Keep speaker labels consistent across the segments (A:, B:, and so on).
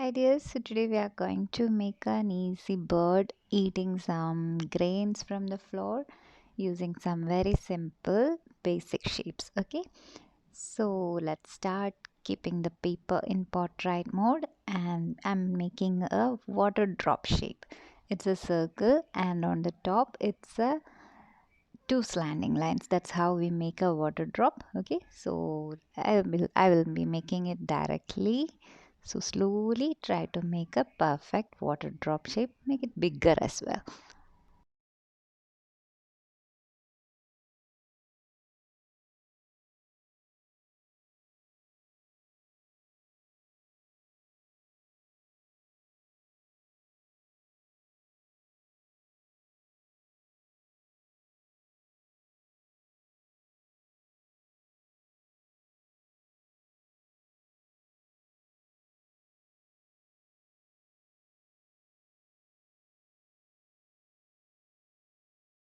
A: Hi dears, so today we are going to make an easy bird eating some grains from the floor using some very simple basic shapes. Okay, so let's start keeping the paper in portrait mode, and I'm making a water drop shape. It's a circle and on the top it's a two slanting lines. That's how we make a water drop. Okay, so I will be making it directly. So slowly try to make a perfect water drop shape. Make it bigger as well.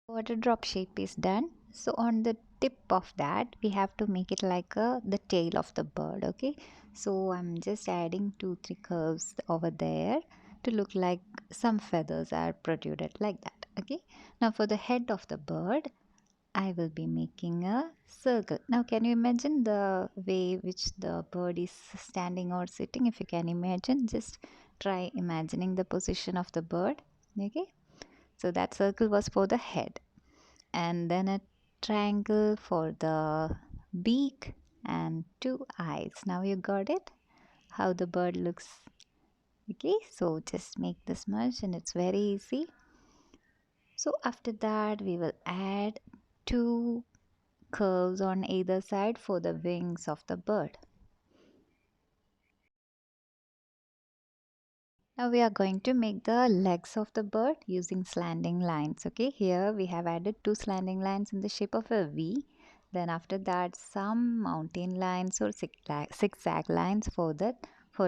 A: Water drop shape is done. So on the tip of that we have to make it like the tail of the bird. Okay, so I'm just adding 2-3 curves over there to look like some feathers are protruded like that. Okay, now for the head of the bird I will be making a circle. Now, can you imagine the way which the bird is standing or sitting? If you can imagine, just try imagining the position of the bird. Okay, so that circle was for the head, and then a triangle for the beak and two eyes. Now, you got it? How the bird looks. Okay, so just make this much, and it's very easy. So, after that, we will add two curves on either side for the wings of the bird. Now we are going to make the legs of the bird using slanting lines. Okay, here we have added two slanting lines in the shape of a V. Then after that some mountain lines or zigzag lines for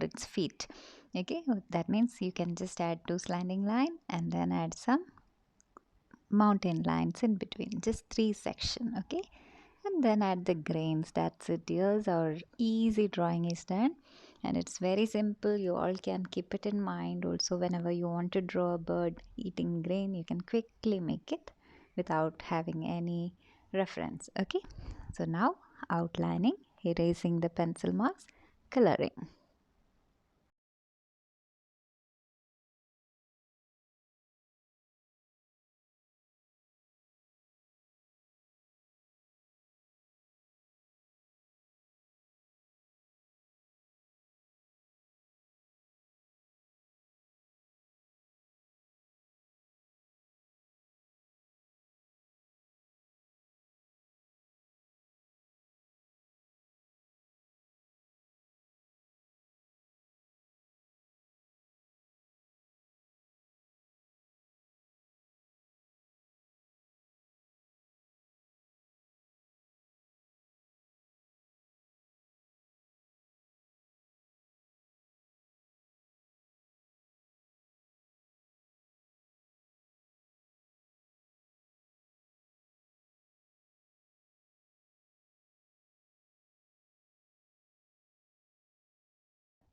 A: its feet. Okay, that means you can just add two slanting line and then add some mountain lines in between, just three section. Okay, and then add the grains. That's it. Here's our easy drawing is done, and it's very simple. You all can keep it in mind also. Whenever you want to draw a bird eating grain, you can quickly make it without having any reference. Okay, so now outlining, erasing the pencil marks, coloring.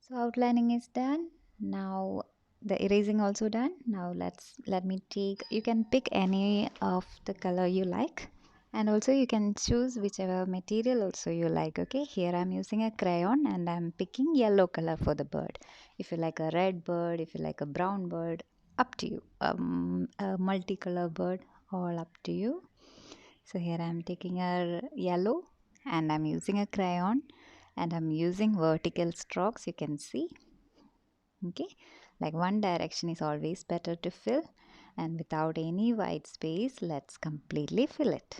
A: So outlining is done. Now the erasing also done. Now let me take, you can pick any of the color you like, and also you can choose whichever material also you like. Okay, here I'm using a crayon and I'm picking yellow color for the bird. If you like a red bird, if you like a brown bird, up to you. A multicolor bird, all up to you. So here I'm taking a yellow and I'm using a crayon and I'm using vertical strokes, you can see. Okay, like one direction is always better to fill, and without any white space, let's completely fill it.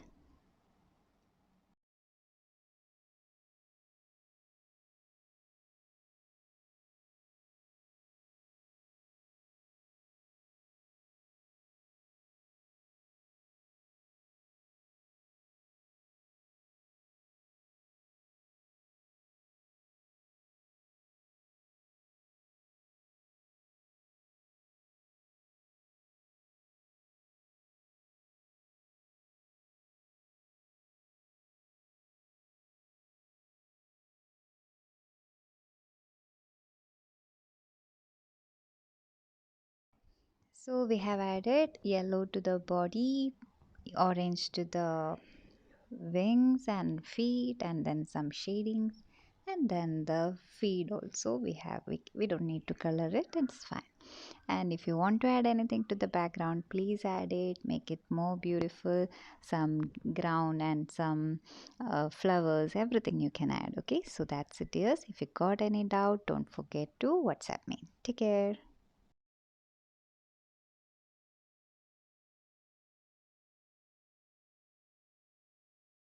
A: So we have added yellow to the body, orange to the wings and feet, and then some shadings, and then the feet also we don't need to color it, it's fine. And if you want to add anything to the background, please add it, make it more beautiful, some ground and some flowers, everything you can add. Okay, so that's it, dears. If you got any doubt, don't forget to WhatsApp me. Take care.